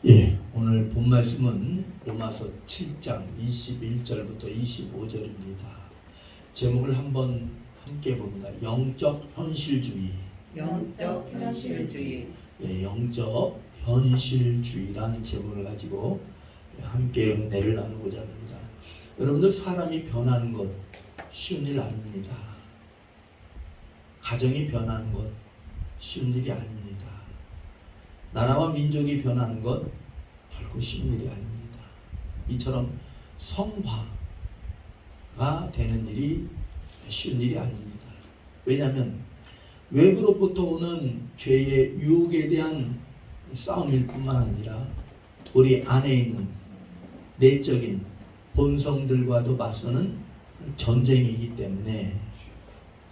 예, 오늘 본 말씀은 로마서 7장 21절부터 25절입니다. 제목을 한번 함께 봅니다. 영적 현실주의. 영적 현실주의. 예, 영적 현실주의란 제목을 가지고 함께 은혜를 나누고자 합니다. 여러분들, 사람이 변하는 것 쉬운 일 아닙니다. 가정이 변하는 것 쉬운 일이 아닙니다. 나라와 민족이 변하는 것 결코 쉬운 일이 아닙니다. 이처럼 성화가 되는 일이 쉬운 일이 아닙니다. 왜냐하면 외부로부터 오는 죄의 유혹에 대한 싸움일 뿐만 아니라 우리 안에 있는 내적인 본성들과도 맞서는 전쟁이기 때문에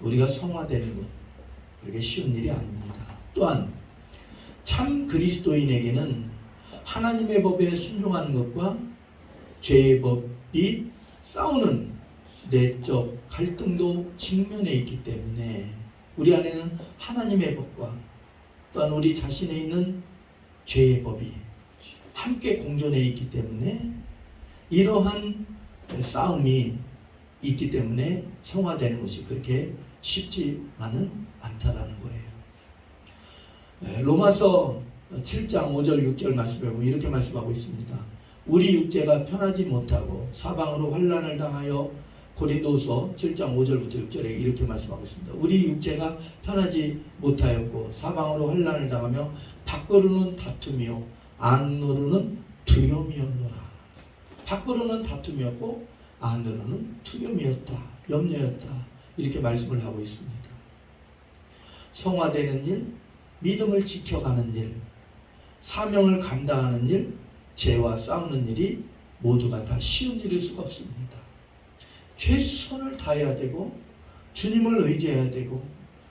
우리가 성화되는 것 그렇게 쉬운 일이 아닙니다. 또한 참 그리스도인에게는 하나님의 법에 순종하는 것과 죄의 법이 싸우는 내적 갈등도 직면해 있기 때문에 우리 안에는 하나님의 법과 또한 우리 자신에 있는 죄의 법이 함께 공존해 있기 때문에 이러한 싸움이 있기 때문에 성화되는 것이 그렇게 쉽지만은 않다라는 거예요. 로마서 7장 5절 6절 말씀에 보면 이렇게 말씀하고 있습니다. 우리 육체가 편하지 못하고 사방으로 환난을 당하여, 고린도서 7장 5절부터 6절에 이렇게 말씀하고 있습니다. 우리 육체가 편하지 못하였고 사방으로 환난을 당하며 밖으로는 다툼이요 안으로는 두려움이었노라. 밖으로는 다툼이었고 안으로는 두려움이었다, 염려였다, 이렇게 말씀을 하고 있습니다. 성화되는 일, 믿음을 지켜가는 일, 사명을 감당하는 일, 죄와 싸우는 일이 모두가 다 쉬운 일일 수가 없습니다. 최선을 다해야 되고 주님을 의지해야 되고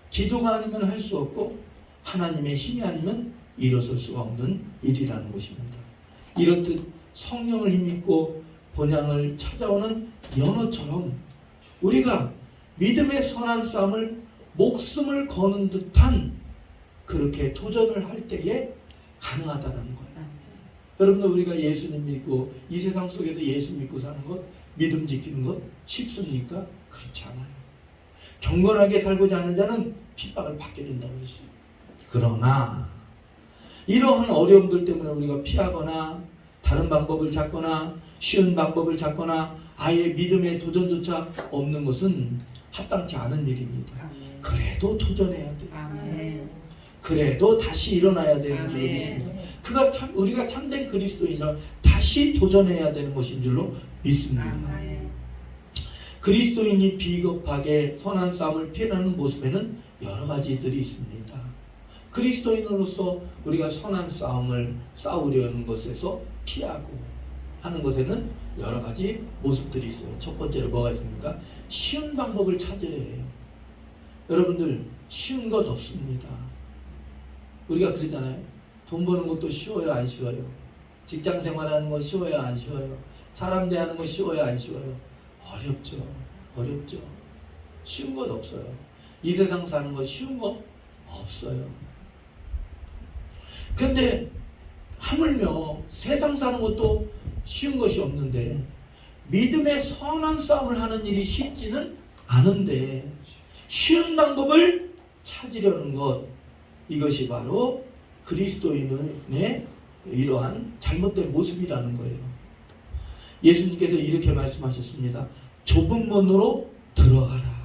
기도가 아니면 할 수 없고 하나님의 힘이 아니면 일어설 수가 없는 일이라는 것입니다. 이렇듯 성령을 힘입고 본향을 찾아오는 연어처럼 우리가 믿음의 선한 싸움을 목숨을 거는 듯한 그렇게 도전을 할 때에 가능하다는 거예요. 여러분들, 우리가 예수님 믿고 이 세상 속에서 예수 믿고 사는 것, 믿음 지키는 것 쉽습니까? 그렇지 않아요. 경건하게 살고자 하는 자는 핍박을 받게 된다고 했어요. 그러나 이러한 어려움들 때문에 우리가 피하거나 다른 방법을 찾거나 쉬운 방법을 찾거나 아예 믿음의 도전조차 없는 것은 합당치 않은 일입니다. 그래도 도전해야 돼요. 그래도 다시 일어나야 되는 줄로 믿습니다. 우리가 참된 그리스도인이라 다시 도전해야 되는 것인 줄로 믿습니다. 그리스도인이 비겁하게 선한 싸움을 피하는 모습에는 여러 가지들이 있습니다. 그리스도인으로서 우리가 선한 싸움을 싸우려는 것에서 피하고 하는 것에는 여러 가지 모습들이 있어요. 첫 번째로 뭐가 있습니까? 쉬운 방법을 찾으려 해요. 여러분들, 쉬운 것 없습니다. 우리가 그러잖아요. 돈 버는 것도 쉬워요, 안 쉬워요? 직장 생활하는 거 쉬워요, 안 쉬워요? 사람 대하는 거 쉬워요, 안 쉬워요? 어렵죠. 쉬운 것 없어요. 이 세상 사는 거 쉬운 거 없어요. 근데 하물며 세상 사는 것도 쉬운 것이 없는데 믿음의 선한 싸움을 하는 일이 쉽지는 않은데 쉬운 방법을 찾으려는 것, 이것이 바로 그리스도인의 이러한 잘못된 모습이라는 거예요. 예수님께서 이렇게 말씀하셨습니다. 좁은 문으로 들어가라.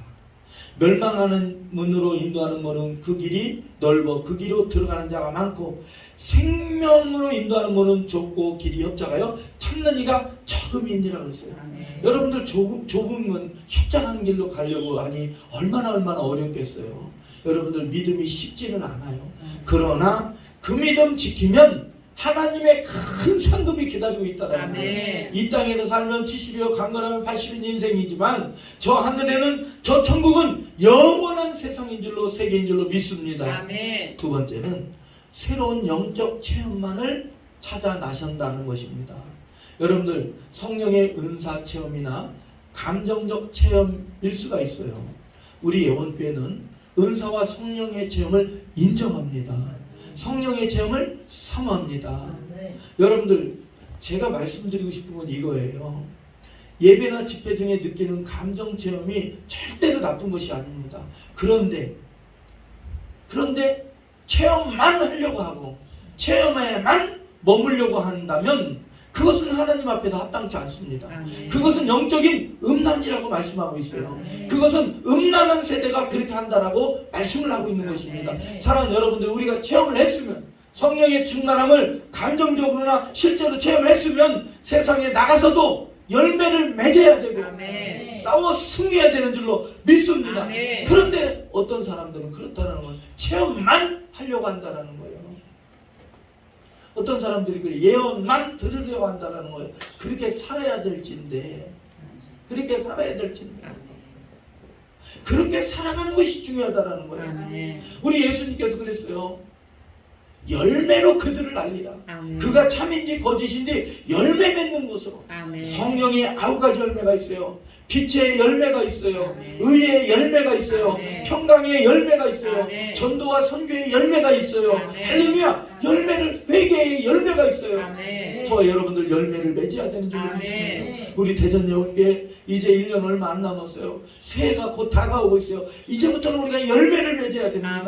멸망하는 문으로 인도하는 문은 그 길이 넓어 그 길로 들어가는 자가 많고 생명으로 인도하는 문은 좁고 길이 협착하여 찾는 이가 적음이니라 그랬어요. 여러분들, 좁은 문, 협착한 길로 가려고 하니 얼마나 어렵겠어요. 여러분들, 믿음이 쉽지는 않아요. 그러나 그 믿음 지키면 하나님의 큰 상급이 기다리고 있다는 거예요. 이 땅에서 살면 70이요 강건하면 80인 인생이지만 저 하늘에는, 저 천국은 영원한 세상인 줄로, 세계인 줄로 믿습니다. 두 번째는 새로운 영적 체험만을 찾아 나선다는 것입니다. 여러분들, 성령의 은사 체험이나 감정적 체험일 수가 있어요. 우리 예원교회는 은사와 성령의 체험을 인정합니다. 성령의 체험을 사모합니다. 여러분들 제가 말씀드리고 싶은 건 이거예요. 예배나 집회 중에 느끼는 감정 체험이 절대로 나쁜 것이 아닙니다. 그런데 체험만 하려고 하고 체험에만 머물려고 한다면 그것은 하나님 앞에서 합당치 않습니다. 그것은 영적인 음란이라고 말씀하고 있어요. 그것은 음란한 세대가 그렇게 한다라고 말씀을 하고 있는 것입니다. 사랑하는 여러분들, 우리가 체험을 했으면, 성령의 충만함을 감정적으로나 실제로 체험했으면 세상에 나가서도 열매를 맺어야 되고 싸워 승리해야 되는 줄로 믿습니다. 그런데 어떤 사람들은 그렇다는 건 체험만 하려고 한다는 거예요. 어떤 사람들이 그래 예언만 들으려고 한다는 거예요. 그렇게 살아야 될진데 그렇게 살아가는 것이 중요하다는 거예요. 우리 예수님께서 그랬어요. 열매로 그들을 알리라. 그가 참인지 거짓인지 열매 맺는 것으로. 성령의 9가지 열매가 있어요. 빛의 열매가 있어요. 의의 열매가 있어요. 평강의 열매가 있어요. 전도와 선교의 열매가 있어요. 할렐루야. 열매를, 회개의 열매가 있어요. 저와 여러분들 열매를 맺어야 되는 줄로 믿습니다. 우리 대전예원교회 이제 1년 얼마 안 남았어요. 새해가 곧 다가오고 있어요. 이제부터는 우리가 열매를 맺어야 됩니다.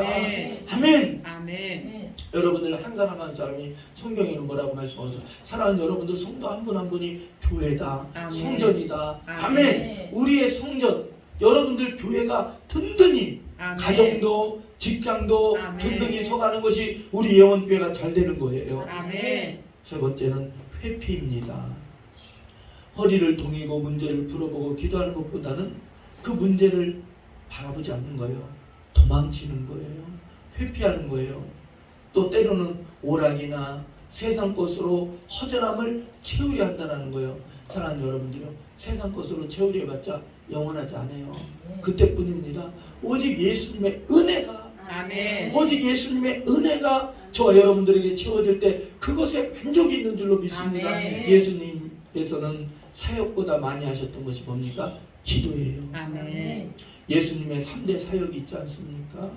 아멘. 여러분들 한 사람 한 사람이 성경에는 뭐라고 말씀하셔서 사랑하는 여러분들 성도 한 분 한 분이 교회다. 성전이다. 아멘. 우리의 성전, 여러분들 교회가 든든히 가정도 직장도 든든히 서가는 것이 우리 예원교회가 잘 되는 거예요. 세 번째는 회피입니다. 허리를 동이고 문제를 풀어보고 기도하는 것보다는 그 문제를 바라보지 않는 거예요. 도망치는 거예요. 회피하는 거예요. 또 때로는 오락이나 세상 것으로 허전함을 채우려 한다는 거예요. 사랑하는 여러분들요, 세상 것으로 채우려 해봤자 영원하지 않아요. 그때뿐입니다. 오직 예수님의 은혜가 오직 예수님의 은혜가 저와 여러분들에게 채워질 때 그것에 만족이 있는 줄로 믿습니다. 예수님께서는 사역보다 많이 하셨던 것이 뭡니까? 기도예요. 예수님의 3대 사역이 있지 않습니까?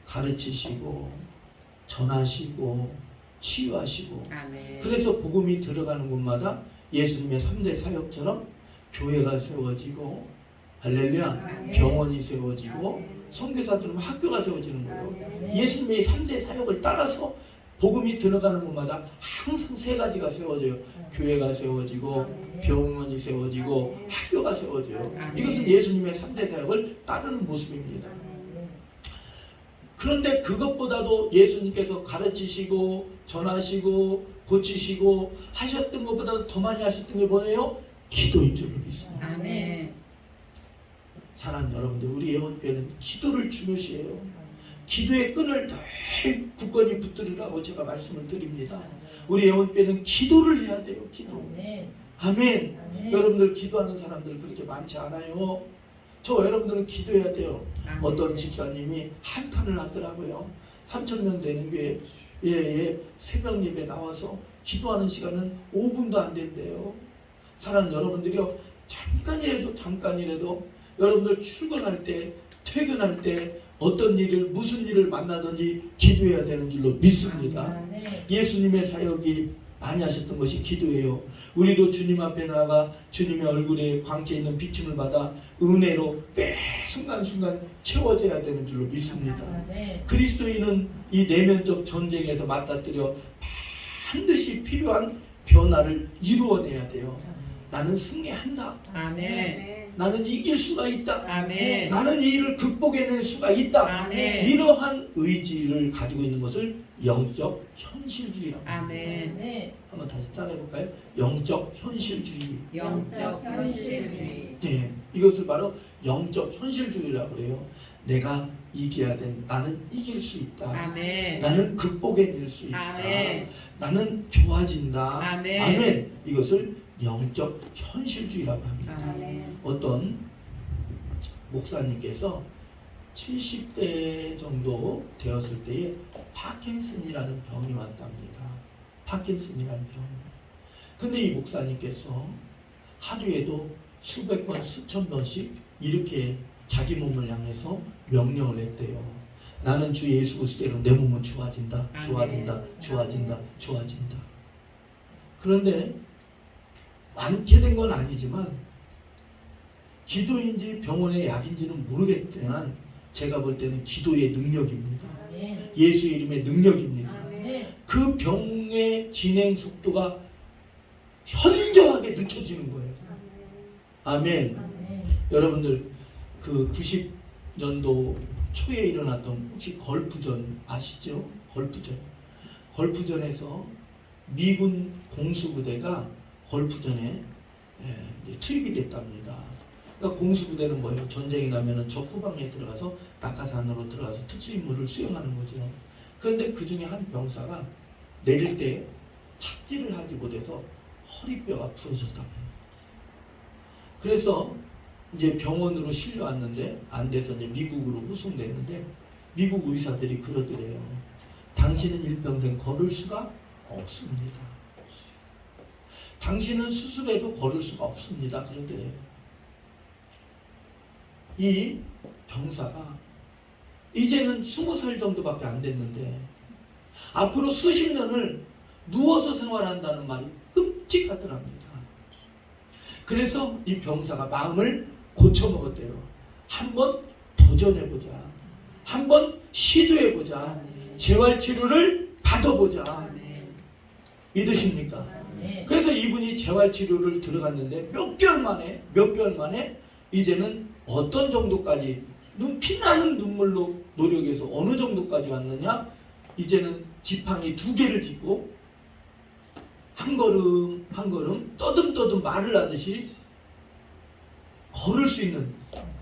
가르치시고 전하시고 치유하시고. 그래서 복음이 들어가는 곳마다 예수님의 3대 사역처럼 교회가 세워지고, 할렐루야, 병원이 세워지고, 선교사들은 학교가 세워지는 거예요. 예수님의 3대 사역을 따라서 복음이 들어가는 곳마다 항상 3가지가 세워져요. 교회가 세워지고, 병원이 세워지고, 학교가 세워져요. 이것은 예수님의 3대 사역을 따르는 모습입니다. 그런데 그것보다도 예수님께서 가르치시고 전하시고 고치시고 하셨던 것보다도 더 많이 하셨던 게 뭐예요? 기도인 줄로 믿습니다. 사랑하는 여러분들, 우리 예원교회는 기도를 중요시해요. 기도의 끈을 늘 굳건히 붙들으라고 제가 말씀을 드립니다. 우리 예원교회는 기도를 해야 돼요. 기도. 아멘. 여러분들 기도하는 사람들 그렇게 많지 않아요. 저 여러분들은 기도해야 돼요. 어떤 집사님이 한탄을 하더라고요. 3,000명 되는 교회에 새벽 예배 나와서 기도하는 시간은 5분도 안 된대요. 사랑하는 여러분들이요, 잠깐이라도 여러분들 출근할 때, 퇴근할 때 어떤 일을, 무슨 일을 만나든지 기도해야 되는 줄로 믿습니다. 예수님의 사역이 많이 하셨던 것이 기도예요. 우리도 주님 앞에 나아가 주님의 얼굴에 광채 있는 비춤을 받아 은혜로 매 순간순간 채워져야 되는 줄로 믿습니다. 그리스도인은 이 내면적 전쟁에서 맞닥뜨려 반드시 필요한 변화를 이루어내야 돼요. 나는 승리한다. 나는 이길 수가 있다. 나는 이 일을 극복해낼 수가 있다. 이러한 의지를 가지고 있는 것을 영적 현실주의라고 합니다. 한번 다시 따라해볼까요? 영적 현실주의. 네, 이것을 바로 영적 현실주의라고 그래요. 내가 이겨야 돼. 나는 이길 수 있다. 나는 극복해낼 수 있다. 나는 좋아진다. 아멘. 이것을 영적 현실주의라고 합니다. 어떤 목사님께서 70대 정도 되었을 때에 파킨슨이라는 병이 왔답니다. 파킨슨이라는 병. 근데 이 목사님께서 하루에도 수백 번, 수천 번씩 이렇게 자기 몸을 향해서 명령을 했대요. 나는 주 예수 그리스도로 내 몸은 좋아진다, 좋아진다, 좋아진다, 좋아진다. 그런데 완쾌된 건 아니지만 기도인지 병원의 약인지는 모르겠지만 제가 볼 때는 기도의 능력입니다. 아멘. 예수의 이름의 능력입니다. 아멘. 그 병의 진행 속도가 현저하게 늦춰지는 거예요. 아멘. 아멘. 여러분들 그 90년도 초에 일어났던 혹시 걸프전 아시죠? 걸프전에서 미군 공수부대가 걸프전에 이제 투입이 됐답니다. 그러니까 공수부대는 뭐예요? 전쟁이 나면은 적 후방에 들어가서 낙하산으로 들어가서 특수임무를 수행하는 거죠. 그런데 그 중에 한 병사가 내릴 때 착지를 하지 못해서 허리뼈가 부러졌답니다. 그래서 이제 병원으로 실려왔는데 안 돼서 이제 미국으로 후송됐는데 미국 의사들이 그러더래요. 당신은 일평생 걸을 수가 없습니다. 당신은 수술해도 걸을 수가 없습니다. 그러더래요. 이 병사가 이제는 20살 정도밖에 안 됐는데 앞으로 수십 년을 누워서 생활한다는 말이 끔찍하더랍니다. 그래서 이 병사가 마음을 고쳐먹었대요. 한번 도전해보자. 한번 시도해보자. 아멘. 재활치료를 받아보자. 아멘. 믿으십니까? 아멘. 그래서 이분이 재활치료를 들어갔는데 몇 개월 만에 이제는 어떤 정도까지 피나는 눈물로 노력해서 어느 정도까지 왔느냐? 이제는 지팡이 2개를 짚고 한 걸음 한 걸음 떠듬떠듬 말을 하듯이 걸을 수 있는,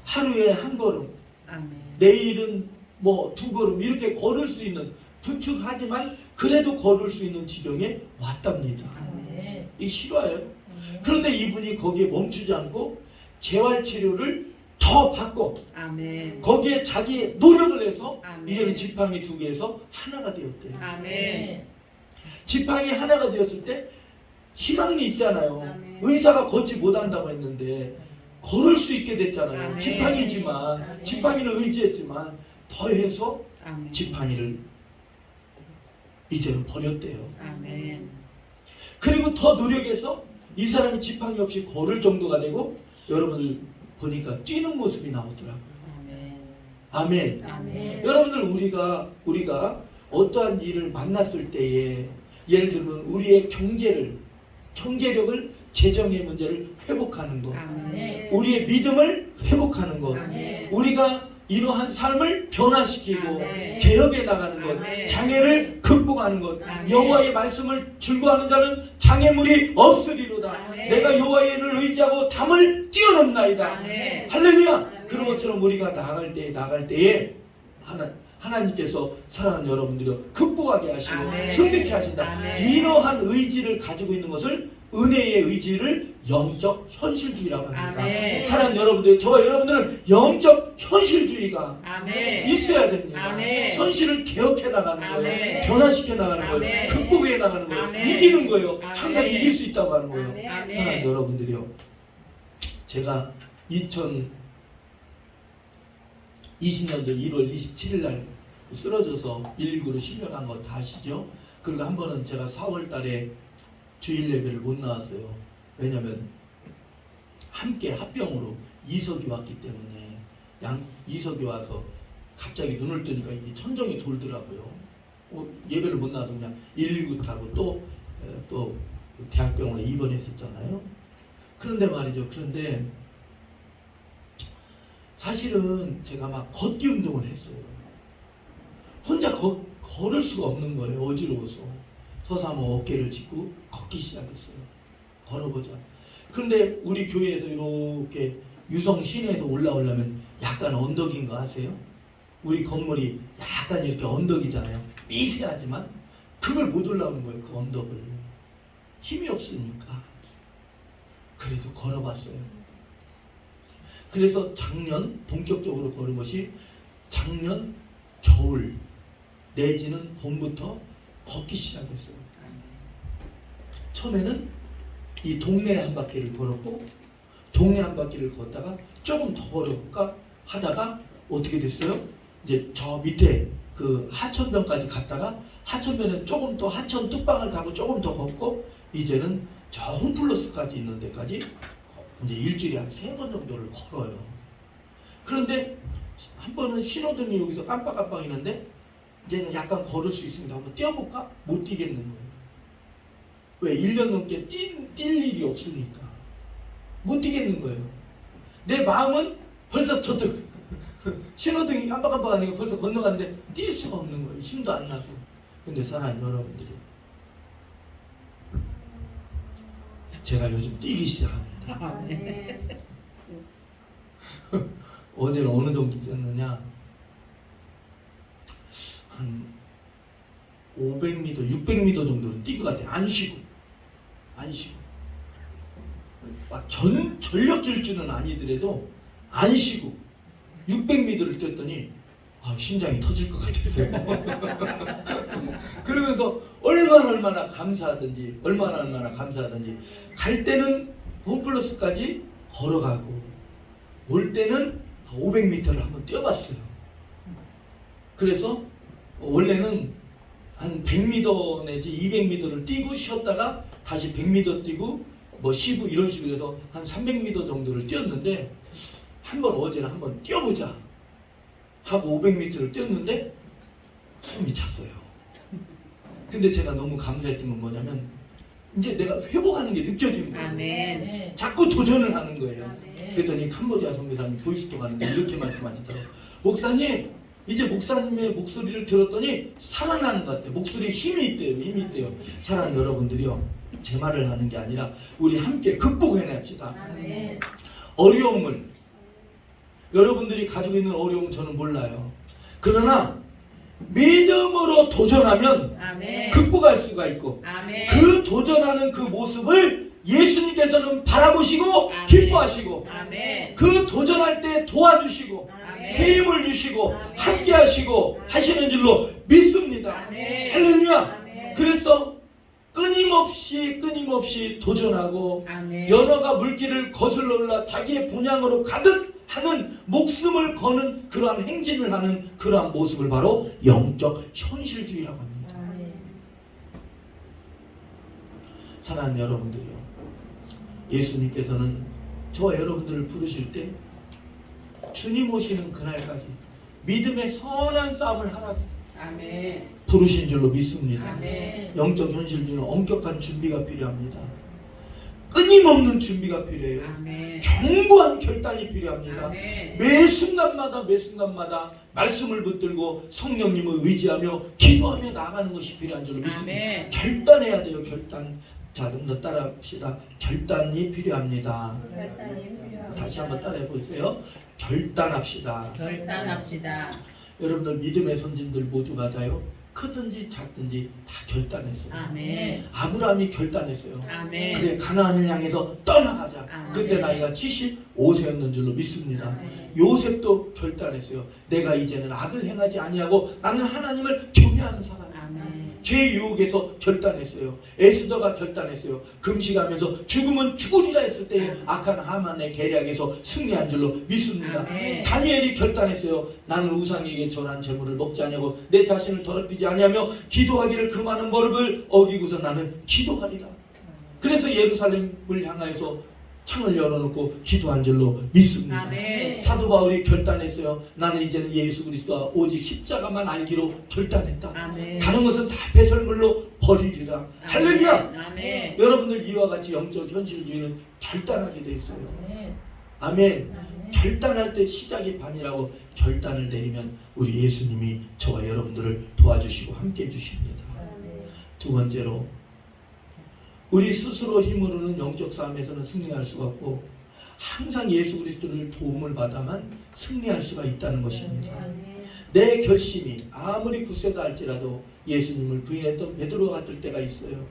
하루에 한 걸음, 아멘. 내일은 뭐 2걸음 이렇게 걸을 수 있는, 부축하지만 그래도 걸을 수 있는 지경에 왔답니다. 아멘. 이 실화예요. 그런데 이분이 거기에 멈추지 않고 재활치료를 더 받고 아멘. 거기에 자기 노력을 해서 아멘. 이제는 지팡이 2개에서 하나가 되었대요. 아멘. 지팡이 하나가 되었을 때 희망이 있잖아요. 아멘. 의사가 걷지 못한다고 했는데 걸을 수 있게 됐잖아요. 아멘. 지팡이지만 아멘. 지팡이를 의지했지만 더해서 아멘. 지팡이를 이제는 버렸대요. 아멘. 그리고 더 노력해서 이 사람이 지팡이 없이 걸을 정도가 되고 여러분들 보니까 뛰는 모습이 나오더라고요. 아멘. 아멘. 아멘. 여러분들 우리가 어떠한 일을 만났을 때에 예를 들면 우리의 경제력을 재정의 문제를 회복하는 것, 아멘. 우리의 믿음을 회복하는 것, 아멘. 우리가 이러한 삶을 변화시키고 아멘. 개혁해 나가는 것, 아멘. 장애를 극복하는 것, 아멘. 여호와의 말씀을 즐거워하는 자는 장애물이 없으리로다. 아멘. 내가 여호와를 의지하고 담을 뛰어넘나이다. 아멘. 할렐루야. 그런 것처럼 우리가 나갈 때에 하나님께서 사랑하는 여러분들이 극복하게 하시고 아멘. 승리케 하신다. 아멘. 이러한 의지를 가지고 있는 것을 은혜의 의지를 영적 현실주의라고 합니다. 아멘. 사랑하는 여러분들, 저와 여러분들은 영적 현실주의가 아멘. 있어야 됩니다. 아멘. 현실을 개혁해 나가는 거예요. 아멘. 변화시켜 나가는 거예요. 아멘. 극복해 나가는 거예요. 아멘. 이기는 거예요. 아멘. 항상 이길 수 있다고 하는 거예요. 아멘. 사랑하는 여러분들이요, 제가 2020년도 1월 27일 날 쓰러져서 119로 실려간 거 다 아시죠? 그리고 한 번은 제가 4월 달에 주일 예배를 못 나왔어요. 왜냐면 함께 합병으로 이석이 왔기 때문에 이석이 와서 갑자기 눈을 뜨니까 이게 천정이 돌더라고요. 예배를 못 나와서 그냥 119 타고 또 대학병원에 입원했었잖아요. 그런데 말이죠. 그런데 사실은 제가 막 걷기 운동을 했어요. 혼자 걸을 수가 없는 거예요. 어지러워서. 서서 한번 어깨를 짚고 걷기 시작했어요. 걸어보자. 그런데 우리 교회에서 이렇게 유성 시내에서 올라오려면 약간 언덕인 거 아세요? 우리 건물이 약간 이렇게 언덕이잖아요. 미세하지만 그걸 못 올라오는 거예요. 그 언덕을. 힘이 없으니까. 그래도 걸어봤어요. 그래서 작년 본격적으로 걸은 것이 작년 겨울 내지는 봄부터 걷기 시작했어요. 처음에는 이 동네 한 바퀴를 걸었고, 동네 한 바퀴를 걷다가 조금 더 걸어볼까 하다가 어떻게 됐어요? 이제 저 밑에 그 하천변까지 갔다가 하천변에 조금 더 하천 뚝방을 타고 조금 더 걷고 이제는 저 홈플러스까지 있는 데까지 이제 일주일에 한 3번 정도를 걸어요. 그런데 한 번은 신호등이 여기서 깜빡깜빡이는데 이제는 약간 걸을 수 있습니다. 한번 뛰어볼까? 못 뛰겠는 거예요. 왜? 1년 넘게 뛸 일이 없으니까 못 뛰겠는 거예요. 내 마음은 벌써 저쪽 신호등이 깜빡깜빡하니까 벌써 건너가는데 뛸 수가 없는 거예요. 힘도 안 나고. 근데 사랑하는 여러분들이, 제가 요즘 뛰기 시작합니다. 아멘. 어제는 어느 정도 뛰었느냐, 한 500m, 600m 정도는 뛴 것 같아요. 안 쉬고 막 전력 질주는 아니더라도 안 쉬고 600m를 뛰었더니 심장이 터질 것 같았어요. 그러면서 얼마나 감사하든지 갈 때는 홈플러스까지 걸어가고 올 때는 500m를 한번 뛰어봤어요. 그래서 원래는 한 100m 내지 200m를 뛰고 쉬었다가 다시 100m 뛰고 뭐 쉬고 이런 식으로 해서 한 300m 정도를 뛰었는데 어제는 한번 뛰어보자 하고 500m를 뛰었는데 숨이 찼어요. 근데 제가 너무 감사했던 건 뭐냐면 이제 내가 회복하는 게 느껴지는 거예요. 아멘. 자꾸 도전을 하는 거예요. 아멘. 그랬더니 캄보디아 선교사님이 보이스톡 하는데 이렇게 말씀하시더라고요. 목사님, 이제 목사님의 목소리를 들었더니 살아나는 것 같아요. 목소리에 힘이 있대요. 사랑하는 여러분들이요, 제 말을 하는 게 아니라 우리 함께 극복해냅시다. 아멘. 어려움을, 여러분들이 가지고 있는 어려움 저는 몰라요. 그러나 믿음으로 도전하면 아멘. 극복할 수가 있고, 아멘. 그 도전하는 그 모습을 예수님께서는 바라보시고 아멘. 기뻐하시고, 아멘. 그 도전할 때 도와주시고 아멘. 새 힘을 주시고 아멘. 함께 하시고 하시는 줄로 믿습니다. 아멘. 할렐루야. 아멘. 그래서 끊임없이 도전하고 아멘. 연어가 물길을 거슬러 올라 자기의 본향으로 가득 하는 목숨을 거는 그러한 행진을 하는 그러한 모습을 바로 영적 현실주의라고 합니다. 아멘. 사랑하는 여러분들이요, 예수님께서는 저와 여러분들을 부르실 때 주님 오시는 그날까지 믿음의 선한 싸움을 하라고 아멘. 부르신 줄로 믿습니다. 아멘. 영적 현실주의는 엄격한 준비가 필요합니다. 끊임없는 준비가 필요해요. 아멘. 견고한 결단이 필요합니다. 아멘. 매 순간마다 말씀을 붙들고 성령님을 의지하며 기도하며 나가는 것이 필요한 줄로 믿습니다. 아멘. 결단해야 돼요. 결단. 자, 좀 더 따라합시다. 결단이 필요합니다. 다시 한번 따라해 보세요. 결단합시다. 결단합시다. 여러분들 믿음의 선진들 모두가 다요, 크든지 작든지 다 결단했어요. 아멘. 아브라함이 결단했어요. 아멘. 그래, 가나안을 향해서 떠나가자. 아멘. 그때 나이가 75세였는 줄로 믿습니다. 아멘. 요셉도 결단했어요. 내가 이제는 악을 행하지 아니하고 나는 하나님을 경외하는 사람이야. 아멘. 죄 유혹에서 결단했어요. 에스더가 결단했어요. 금식하면서 죽으면 죽으리라 했을 때 악한 하만의 계략에서 승리한 줄로 믿습니다. 아멘. 다니엘이 결단했어요. 나는 우상에게 전한 재물을 먹지 아니하고 내 자신을 더럽히지 아니하며 기도하기를 그 많은 버릇을 어기고서 나는 기도하리라. 그래서 예루살렘을 향하여서 창을 열어놓고 기도한 줄로 믿습니다. 아멘. 사도 바울이 결단했어요. 나는 이제는 예수 그리스도와 오직 십자가만 알기로 결단했다. 아멘. 다른 것은 다 배설물로 버리리라. 할렐루야. 아멘. 여러분들 이와 같이 영적 현실주의는 결단하게 돼 있어요. 아멘. 결단할 때 시작이 반이라고 결단을 내리면 우리 예수님이 저와 여러분들을 도와주시고 함께 해주십니다. 두 번째로, 우리 스스로 힘으로는 영적 싸움에서는 승리할 수가 없고 항상 예수 그리스도를 도움을 받아만 승리할 수가 있다는 것입니다. 내 결심이 아무리 굳세다 할지라도 예수님을 부인했던 베드로가 같을 때가 있어요.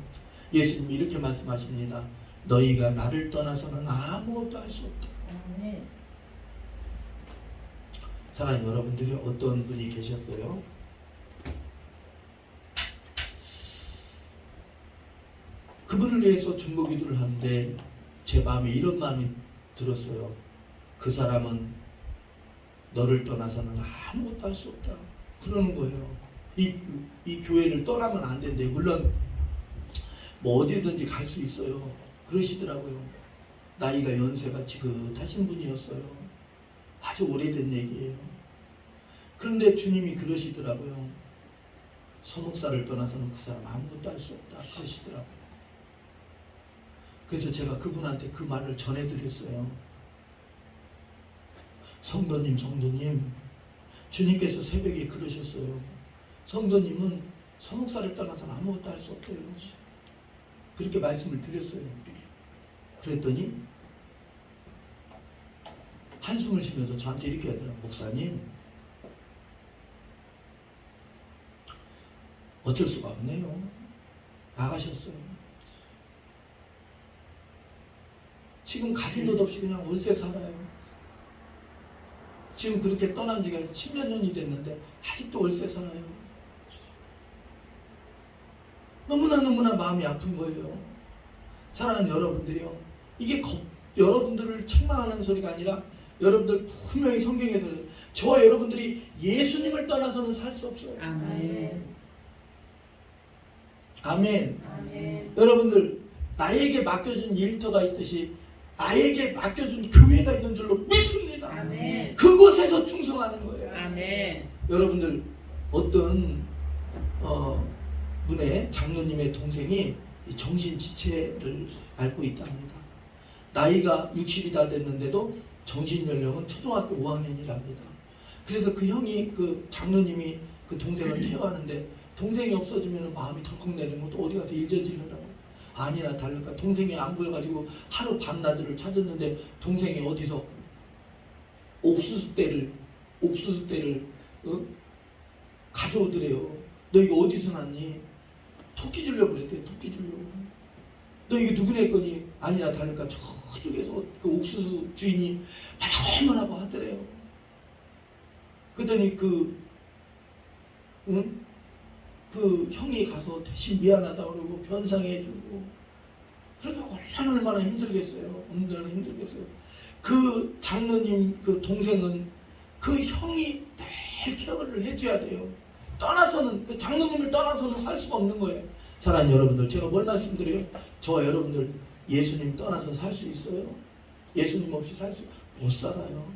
예수님이 이렇게 말씀하십니다. 너희가 나를 떠나서는 아무것도 할 수 없다. 사랑하는 여러분들이 어떤 분이 계셨어요? 그분을 위해서 중보기도를 하는데 제 마음에 이런 마음이 들었어요. 그 사람은 너를 떠나서는 아무것도 할 수 없다 그러는 거예요. 이 교회를 떠나면 안 된대요. 물론 뭐 어디든지 갈 수 있어요. 그러시더라고요. 나이가 연세가 지긋하신 분이었어요. 아주 오래된 얘기예요. 그런데 주님이 그러시더라고요. 소목사를 떠나서는 그 사람 아무것도 할 수 없다 그러시더라고요. 그래서 제가 그분한테 그 말을 전해드렸어요. 성도님, 주님께서 새벽에 그러셨어요. 성도님은 소목사를 떠나서는 아무것도 할 수 없대요. 그렇게 말씀을 드렸어요. 그랬더니 한숨을 쉬면서 저한테 이렇게 하더라고요. 목사님, 어쩔 수가 없네요. 나가셨어요. 지금 가진 것 없이 그냥 월세 살아요. 지금 그렇게 떠난 지가 10몇 년이 됐는데 아직도 월세 살아요. 너무나 마음이 아픈 거예요. 사랑하는 여러분들이요. 이게 여러분들을 책망하는 소리가 아니라 여러분들 분명히 성경에서 저와 여러분들이 예수님을 떠나서는 살 수 없어요. 아멘. 아멘. 아멘. 여러분들 나에게 맡겨준 일터가 있듯이 나에게 맡겨준 교회가 있는 줄로 믿습니다. 아멘. 그곳에서 충성하는 거예요. 아멘. 여러분들 어떤 분의 장로님의 동생이 정신지체를 앓고 있답니다. 나이가 60이 다 됐는데도 정신연령은 초등학교 5학년이랍니다. 그래서 그 형이 그 장로님이 그 동생을 케어하는데 동생이 없어지면 마음이 덜컥 내리는 것도 어디 가서 일저지르라고. 아니나 다를까 동생이 안 보여가지고 하루 밤낮을 찾았는데 동생이 어디서 옥수수대를 가져오더래요. 너 이거 어디서 났니? 토끼 주려고 그랬대. 토끼 주려고. 너 이게 누구네 거니? 아니나 다를까 저쪽에서 그 옥수수 주인이 말하고 하더래요. 그랬더니 그 형이 가서 대신 미안하다고 그러고 변상해주고 그러다 얼마나 힘들겠어요. 얼마나 힘들겠어요. 그 장로님 그 동생은 그 형이 매일 케어를 해줘야 돼요. 떠나서는 그 장로님을 떠나서는 살 수가 없는 거예요. 사랑하는 여러분들, 제가 뭘 말씀드려요? 저와 여러분들 예수님 떠나서 살 수 있어요? 예수님 없이 살 수 못 살아요.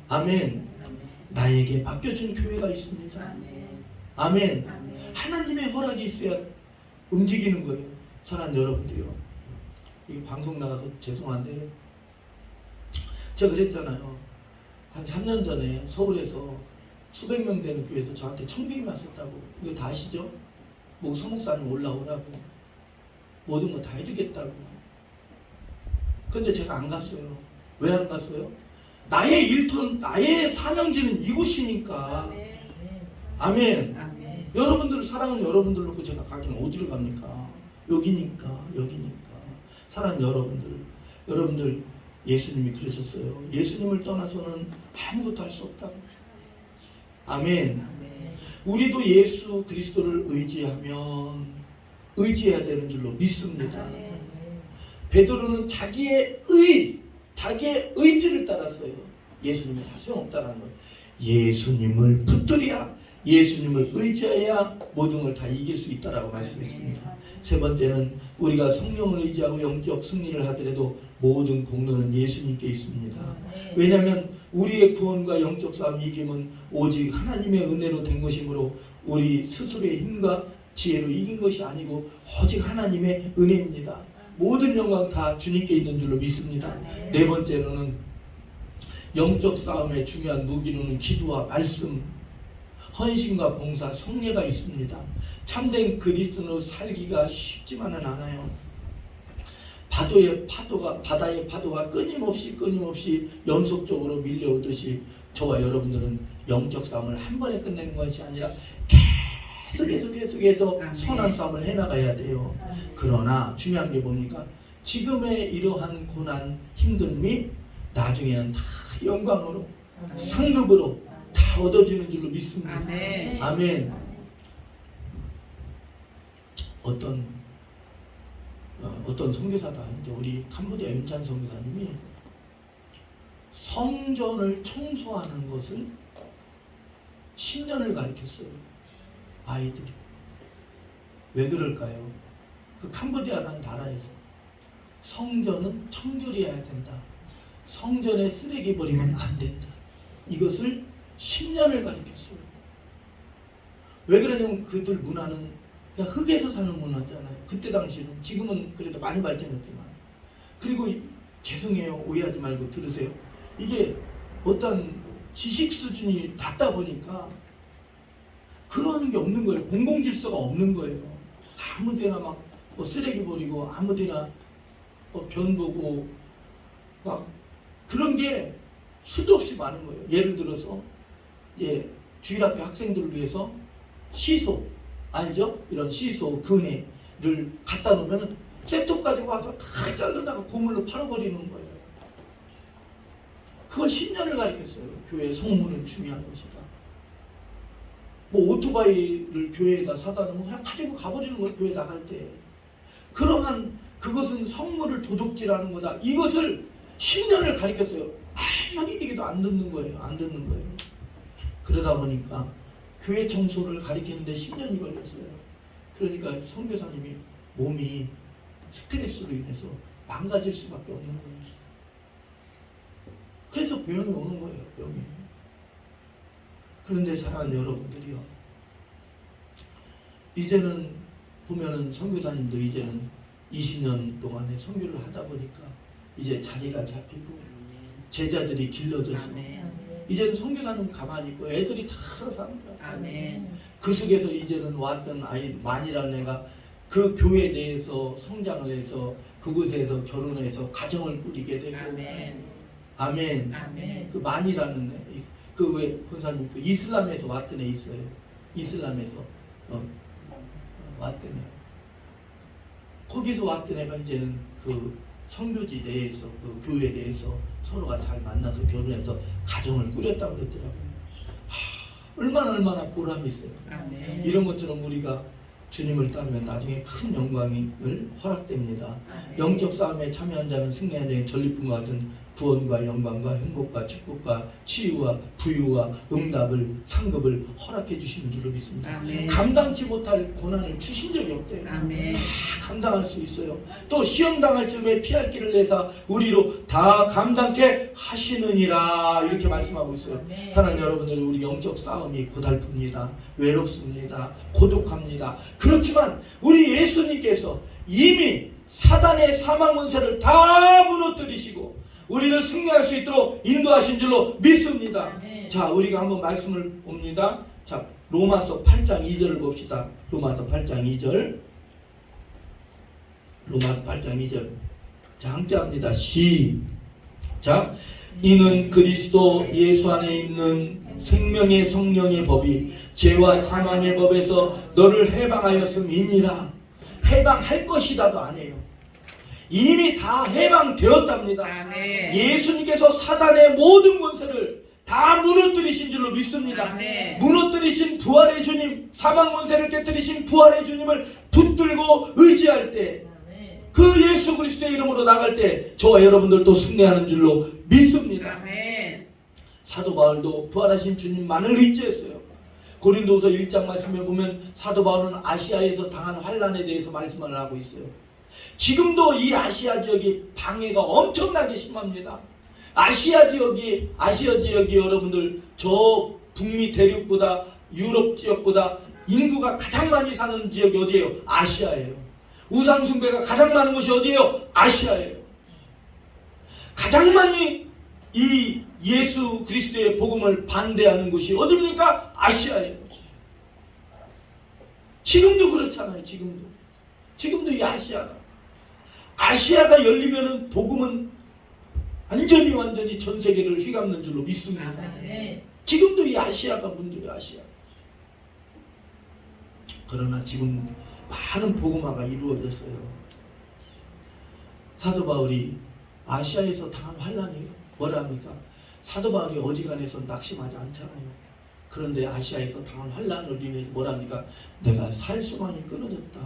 아멘. 나에게 맡겨준 교회가 있습니다. 아멘. 하나님의 허락이 있어야 움직이는 거예요. 사랑하는 여러분들요. 이 방송 나가서 죄송한데 제가 그랬잖아요. 한 3년 전에 서울에서 수백 명 되는 교회에서 저한테 청빙이 왔었다고. 이거 다 아시죠? 뭐 서목사님 올라오라고 모든 거 다 해주겠다고. 근데 제가 안 갔어요. 왜 안 갔어요? 나의 일터는 나의 사명지는 이곳이니까. 아멘. 아멘. 여러분들을 사랑하는 여러분들 놓고 제가 가기는 어디를 갑니까? 여기니까. 사랑하는 여러분들 예수님이 그러셨어요. 예수님을 떠나서는 아무것도 할 수 없다고. 아멘. 우리도 예수 그리스도를 의지해야 되는 줄로 믿습니다. 베드로는 자기의 의지를 따랐어요. 예수님이 다 소용없다는 거예요. 예수님을 붙들어야, 예수님을 의지해야 모든 걸 다 이길 수 있다라고 말씀했습니다. 세 번째는 우리가 성령을 의지하고 영적 승리를 하더라도 모든 공로는 예수님께 있습니다. 왜냐하면 우리의 구원과 영적 싸움 이김은 오직 하나님의 은혜로 된 것이므로 우리 스스로의 힘과 지혜로 이긴 것이 아니고 오직 하나님의 은혜입니다. 모든 영광 다 주님께 있는 줄로 믿습니다. 네 번째로는 영적 싸움의 중요한 무기로는 기도와 말씀, 헌신과 봉사, 성례가 있습니다. 참된 그리스도로 살기가 쉽지만은 않아요. 바다의 파도가 끊임없이 연속적으로 밀려오듯이 저와 여러분들은 영적 싸움을 한 번에 끝내는 것이 아니라 계속해서 선한 싸움을 해나가야 돼요. 그러나 중요한 게 뭡니까? 지금의 이러한 고난, 힘듦이 나중에는 다 영광으로, 상급으로 다 얻어지는 줄로 믿습니다. 아멘. 아멘. 어떤 선교사다, 이제 우리 캄보디아 윤찬 선교사님이 성전을 청소하는 것을 10년을 가르쳤어요. 아이들이. 왜 그럴까요? 그 캄보디아라는 나라에서 성전은 청결해야 된다. 성전에 쓰레기 버리면 안 된다. 이것을 10년을 가르쳤어요. 왜 그러냐면 그들 문화는 그냥 흙에서 사는 문화잖아요. 그때 당시에는. 지금은 그래도 많이 발전했지만. 그리고 죄송해요. 오해하지 말고 들으세요. 이게 어떤 지식 수준이 낮다 보니까 그러는 게 없는 거예요. 공공질서가 없는 거예요. 아무데나 막 뭐 쓰레기 버리고 아무데나 변 보고 막 그런 게 수도 없이 많은 거예요. 예를 들어서 주일학교 학생들을 위해서 시소 알죠? 이런 시소 그네를 갖다 놓으면 셋톱 가지고 와서 다 잘라다가 고물로 팔아버리는 거예요. 그걸 10년을 가르쳤어요. 교회 성문은 중요한 것이다. 뭐 오토바이를 교회에다 사다 놓으면 그냥 가지고 가버리는 거예요. 교회 나갈 때. 그러면 그것은 성물을 도둑질하는 거다. 이것을 10년을 가르쳤어요. 아무리 얘기도 안 듣는 거예요. 안 듣는 거예요. 그러다 보니까 교회 청소를 가르치는데 10년이 걸렸어요. 그러니까 선교사님이 몸이 스트레스로 인해서 망가질 수밖에 없는 거예요. 그래서 병이 오는 거예요. 병이. 그런데 사랑하는 여러분들이요, 이제는 보면은 선교사님도 이제는 20년 동안에 선교를 하다 보니까 이제 자리가 잡히고 제자들이 길러져서 이제는 선교사님 가만히 있고 애들이 다 알아서 합니다. 아멘. 그 속에서 이제는 왔던 아이 만이라는 애가 그 교회 내에서 성장을 해서 그곳에서 결혼해서 가정을 꾸리게 되고 아멘. 아멘. 아멘. 그 만이라는 애, 그 왜 본사님 그 이슬람에서 왔던 애 있어요. 이슬람에서 왔던 애. 거기서 왔던 애가 이제는 그 성교지 내에서 그 교회 내에서 서로가 잘 만나서 결혼해서 가정을 꾸렸다고 그랬더라고요. 얼마나 보람이 있어요. 아멘. 이런 것처럼 우리가 주님을 따르면 나중에 큰 영광을 허락됩니다. 아멘. 영적 싸움에 참여한 자는 승리한 자의 전리품과 같은 구원과 영광과 행복과 축복과 치유와 부유와 응답을 상급을 허락해 주시는 줄을 믿습니다. 아멘. 감당치 못할 고난을 주신 적이 없대요. 아멘. 다 감당할 수 있어요. 또 시험 당할 즈음에 피할 길을 내사 우리로 다 감당케 하시느니라 이렇게 말씀하고 있어요. 아멘. 사랑하는 여러분들, 우리 영적 싸움이 고달픕니다. 외롭습니다. 고독합니다. 그렇지만 우리 예수님께서 이미 사단의 사망 권세를 다 무너뜨리시고 우리를 승리할 수 있도록 인도하신 줄로 믿습니다. 아멘. 자, 우리가 한번 말씀을 봅니다. 자, 로마서 8장 2절을 봅시다. 로마서 8장 2절. 로마서 8장 2절. 자, 함께 합니다. 시작. 이는 그리스도 예수 안에 있는 생명의 성령의 법이 죄와 사망의 법에서 너를 해방하였음이니라. 해방할 것이다도 안 해요. 이미 다 해방되었답니다. 아멘. 예수님께서 사단의 모든 권세를 다 무너뜨리신 줄로 믿습니다. 아멘. 무너뜨리신 부활의 주님, 사망 권세를 깨뜨리신 부활의 주님을 붙들고 의지할 때, 그 예수 그리스도의 이름으로 나갈 때 저와 여러분들도 승리하는 줄로 믿습니다. 아멘. 사도 바울도 부활하신 주님만을 의지했어요. 고린도후서 1장 말씀에 보면 사도 바울은 아시아에서 당한 환난에 대해서 말씀을 하고 있어요. 지금도 이 아시아 지역이 방해가 엄청나게 심합니다. 아시아 지역이 여러분들 저 북미 대륙보다 유럽 지역보다 인구가 가장 많이 사는 지역이 어디예요? 아시아예요. 우상 숭배가 가장 많은 곳이 어디예요? 아시아예요. 가장 많이 이 예수 그리스도의 복음을 반대하는 곳이 어디입니까? 아시아예요. 지금도 그렇잖아요. 지금도 이 아시아가 열리면은 복음은 완전히 전 세계를 휘감는 줄로 믿습니다. 아멘. 지금도 이 아시아가 문제예요. 아시아. 그러나 지금 많은 복음화가 이루어졌어요. 사도 바울이 아시아에서 당한 환난이 뭐라 합니까? 사도 바울이 어지간해서 낙심하지 않잖아요. 그런데 아시아에서 당한 환난으로 인해서 뭐라 합니까? 내가 살 수만이 끊어졌다.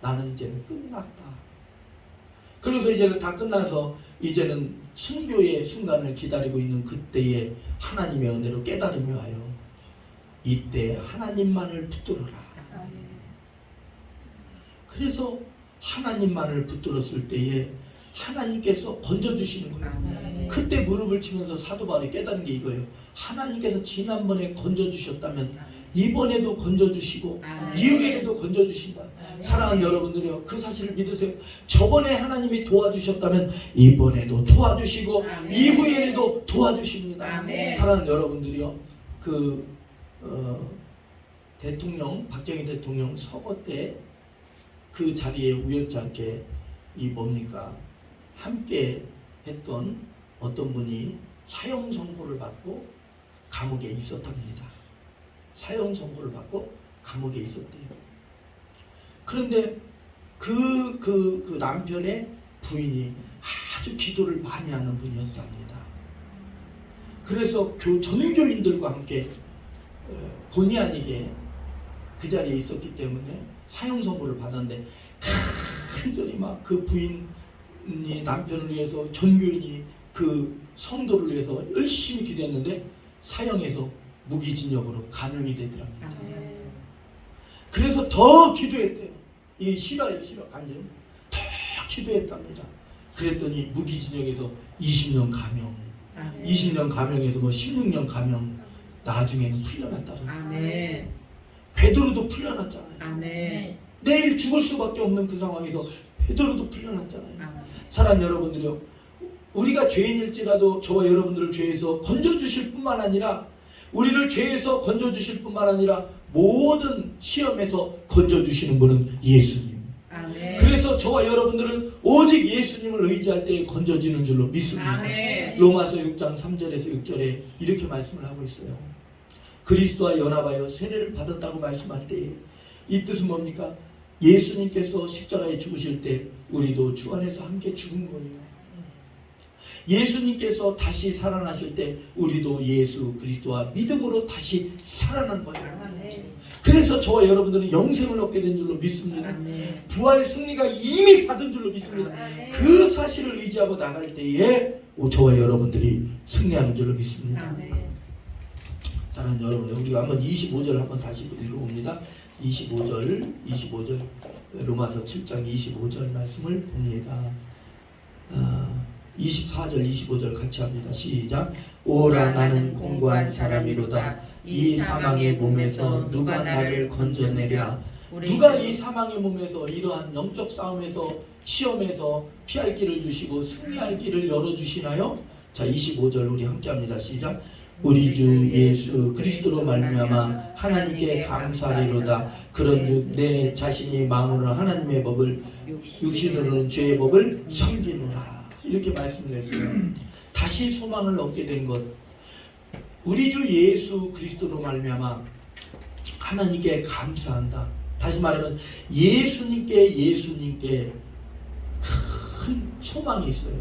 나는 이제는 끝났다. 그래서 이제는 다 끝나서 이제는 순교의 순간을 기다리고 있는 그때에 하나님의 은혜로 깨달음이 와요. 이때 하나님만을 붙들어라. 그래서 하나님만을 붙들었을 때에 하나님께서 건져주시는 거예요. 아멘. 그때 무릎을 치면서 사도 바울이 깨달은 게 이거예요. 하나님께서 지난번에 건져주셨다면 이번에도 건져주시고 아멘. 이후에도 건져주신다. 사랑하는 여러분들이요, 그 사실을 믿으세요. 저번에 하나님이 도와주셨다면 이번에도 도와주시고 아멘. 이후에도 도와주십니다. 아멘. 사랑하는 여러분들이요, 대통령 박정희 대통령 서거 때 그 자리에 우연찮게 함께 했던 어떤 분이 사형 선고를 받고 감옥에 있었답니다. 사형 선고를 받고 감옥에 있었대요. 그런데 그 남편의 부인이 아주 기도를 많이 하는 분이었답니다. 그래서 전교인들과 함께 본의 아니게 그 자리에 있었기 때문에 사형 선고를 받았는데 간절히 막 그 부인이 남편을 위해서 전교인이 그 성도를 위해서 열심히 기도했는데 사형에서 무기징역으로 감형이 되더랍니다. 아멘. 그래서 더 기도했대요. 이 실화예요, 실화 간증. 더 기도했답니다. 그랬더니 무기징역에서 20년 감형, 아멘. 20년 감형에서 16년 감형, 나중에는 풀려났다는. 아멘. 베드로도 풀려났잖아요. 아멘. 내일 죽을 수밖에 없는 그 상황에서 베드로도 풀려났잖아요. 아멘. 사랑 여러분들이요, 우리가 죄인일지라도 저와 여러분들을 죄에서 건져주실 뿐만 아니라 우리를 죄에서 건져주실 뿐만 아니라 모든 시험에서 건져주시는 분은 예수님. 아멘. 그래서 저와 여러분들은 오직 예수님을 의지할 때에 건져지는 줄로 믿습니다. 아멘. 로마서 6장 3절에서 6절에 이렇게 말씀을 하고 있어요. 그리스도와 연합하여 세례를 받았다고 말씀할 때에 이 뜻은 뭡니까? 예수님께서 십자가에 죽으실 때 우리도 주 안에서 함께 죽은 거예요. 예수님께서 다시 살아나실 때 우리도 예수 그리스도와 믿음으로 다시 살아난 거예요. 아멘. 그래서 저와 여러분들은 영생을 얻게 된 줄로 믿습니다. 아멘. 부활 승리가 이미 받은 줄로 믿습니다. 그 사실을 의지하고 나갈 때에 저와 여러분들이 승리하는 줄로 믿습니다. 아멘. 사랑하는 여러분들, 우리가 한번 25절 한번 다시 읽어봅니다. 25절 로마서 7장 25절 말씀을 봅니다. 24절 25절 같이 합니다. 시작. 오라 나는 공고한 사람이로다. 이 사망의 몸에서 누가 나를 건져내랴. 누가 이 사망의 몸에서 이러한 영적 싸움에서 시험에서 피할 길을 주시고 승리할 길을 열어주시나요? 자, 25절 우리 함께 합니다. 시작. 우리 주 예수 그리스도로 말미암아 하나님께 감사하리로다. 그런즉 내 자신이 마음으로 하나님의 법을 육신으로는 죄의 법을 섬기노라. 이렇게 말씀을 했어요. 다시 소망을 얻게 된 것, 우리 주 예수 그리스도로 말미암아 하나님께 감사한다. 다시 말하면 예수님께 큰 소망이 있어요.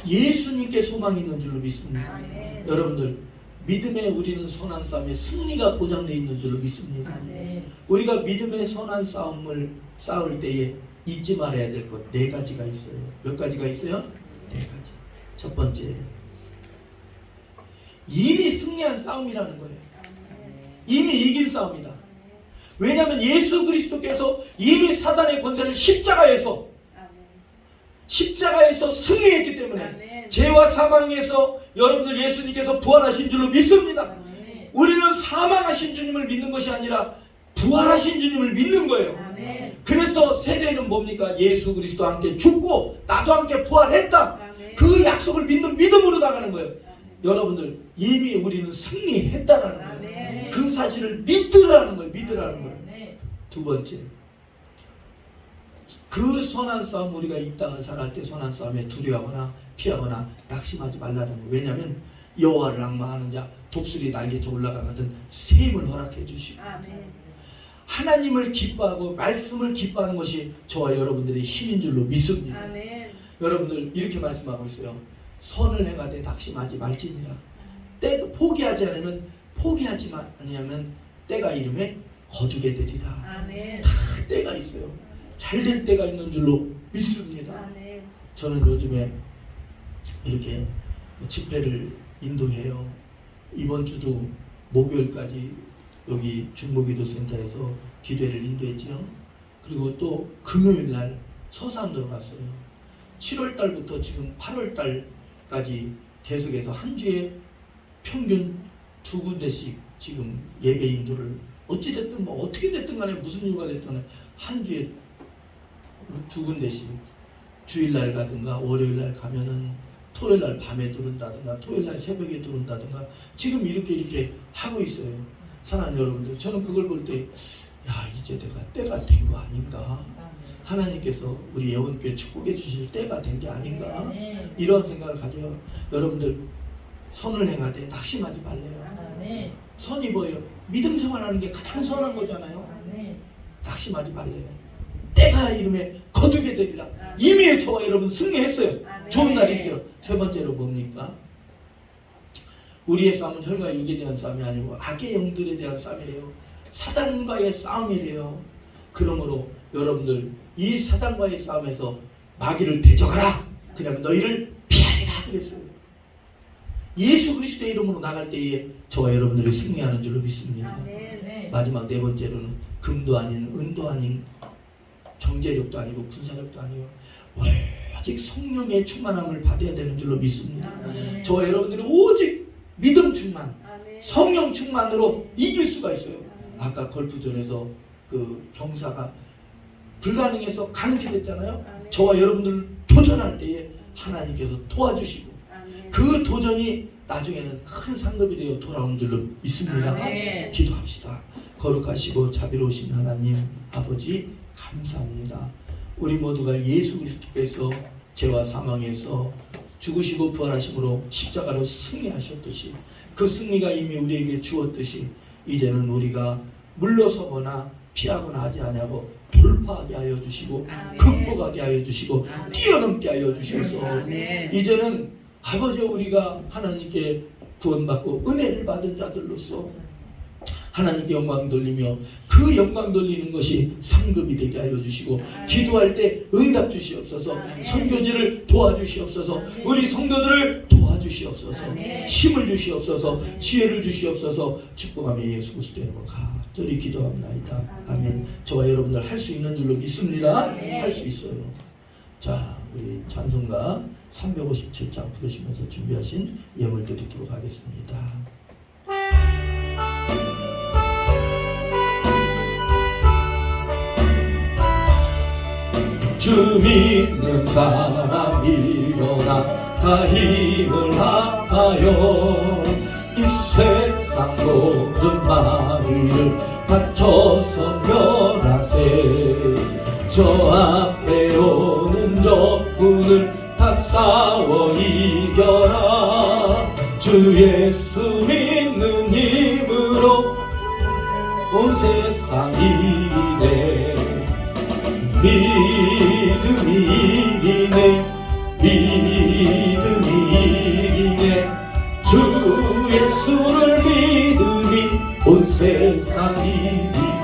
예수님께 소망이 있는 줄로 믿습니다. 아멘. 여러분들, 믿음에 우리는 선한 싸움에 승리가 보장되어 있는 줄로 믿습니다. 아멘. 우리가 믿음의 선한 싸움을 싸울 때에 잊지 말아야 될 것 4가지가 있어요. 몇 가지가 있어요? 4가지. 첫 번째, 이미 승리한 싸움이라는 거예요. 이미 이긴 싸움이다. 왜냐하면 예수 그리스도께서 이미 사단의 권세를 십자가에서 승리했기 때문에 아멘. 죄와 사망에서 여러분들 예수님께서 부활하신 줄로 믿습니다. 아멘. 우리는 사망하신 주님을 믿는 것이 아니라 부활하신 주님을 믿는 거예요. 아멘. 그래서 세례는 뭡니까? 예수 그리스도와 함께 죽고 나도 함께 부활했다. 아멘. 그 약속을 믿는 믿음으로 나가는 거예요. 여러분들, 이미 우리는 승리했다라는 거예요. 아멘. 그 사실을 믿으라는 거예요. 믿으라는 거예요. 아멘. 두 번째, 그 선한 싸움, 우리가 이 땅을 살아갈 때 선한 싸움에 두려워하거나 피하거나 낙심하지 말라는 거예요. 왜냐하면 여호와를 앙망하는 자 독수리 날개쳐 올라가는 같은 셈을 허락해 주시고 아멘. 하나님을 기뻐하고 말씀을 기뻐하는 것이 저와 여러분들의 힘인 줄로 믿습니다. 아멘. 여러분들 이렇게 말씀하고 있어요. 선을 행하되 낙심하지 말지니라. 포기하지 아니하면 때가 이름에 거두게 되리라. 아멘. 다 때가 있어요. 잘 될 때가 있는 줄로 믿습니다. 아멘. 저는 요즘에 이렇게 집회를 인도해요. 이번 주도 목요일까지 여기 중보기도센터에서 기도회를 인도했지요. 그리고 또 금요일날 서산으로 갔어요. 7월달부터 지금 8월달까지 계속해서 한 주에 평균 2군데씩 지금 예배 인도를 어찌됐든 뭐 어떻게 됐든 간에 무슨 이유가 됐든 간에 한 주에 2군데씩 주일날 가든가 월요일날 가면은 토요일날 밤에 들은다든가 토요일날 새벽에 들은다든가 지금 이렇게 하고 있어요. 사랑하는 여러분들, 저는 그걸 볼 때 이제 내가 때가 된 거 아닌가, 하나님께서 우리 예원교회 축복해 주실 때가 된 게 아닌가, 이런 생각을 가져요. 여러분들, 선을 행하되 낙심하지 말래요. 선이 뭐예요? 믿음 생활하는 게 가장 선한 거잖아요. 낙심하지 말래요. 때가 이름에 거두게 되리라. 이미 저와 여러분 승리했어요. 좋은 날이 있어요. 세 번째로 뭡니까? 우리의 싸움은 혈과 육에 대한 싸움이 아니고 악의 영들에 대한 싸움이래요. 사단과의 싸움이래요. 그러므로 여러분들, 이 사단과의 싸움에서 마귀를 대적하라. 그러면 너희를 피하리라 그랬어요. 예수 그리스도의 이름으로 나갈 때에 저와 여러분들이 승리하는 줄로 믿습니다. 마지막 네 번째로는 금도 아닌 은도 아닌 경제력도 아니고 군사력도 아니고 오직 성령의 충만함을 받아야 되는 줄로 믿습니다. 저와 여러분들이 오직 믿음 충만, 성령 충만으로 이길 수가 있어요. 아까 골프전에서 그 병사가 불가능해서 가능케 됐잖아요. 저와 여러분들 도전할 때에 하나님께서 도와주시고 그 도전이 나중에는 큰 상급이 되어 돌아오는 줄로 믿습니다. 기도합시다. 거룩하시고 자비로우신 하나님 아버지, 감사합니다. 우리 모두가 예수 그리스도께서 죄와 사망에서 죽으시고 부활하심으로 십자가로 승리하셨듯이, 그 승리가 이미 우리에게 주었듯이 이제는 우리가 물러서거나 피하거나 하지 아니하고 돌파하게 하여 주시고 극복하게 하여 주시고 뛰어넘게 하여 주셔서 이제는 아버지, 우리가 하나님께 구원받고 은혜를 받은 자들로서 하나님께 영광 돌리며 그 영광 돌리는 것이 상급이 되게 하여 주시고, 기도할 때 응답 주시옵소서. 선교지를 도와주시옵소서. 우리 성도들을 도와주시옵소서. 힘을 주시옵소서. 지혜를 주시옵소서. 축복하며 예수 그리스도의 이름으로 간절히 기도합니다. 아멘. 저와 여러분들 할 수 있는 줄로 믿습니다. 할 수 있어요. 자, 우리 찬송가 357장 부르시면서 준비하신 예물 드리도록 하겠습니다. 주 믿는 사람 일어나 다 힘을 다하여 이 세상 모든 마귀를 맞춰서 멸하세. 저 앞에 오는 적군을 다 싸워 이겨라. 주 예수 믿는 힘으로 온 세상 이기네. 믿음이 이기네. 믿음이 이기네. 주 예수를 믿으니 온 세상 이기네.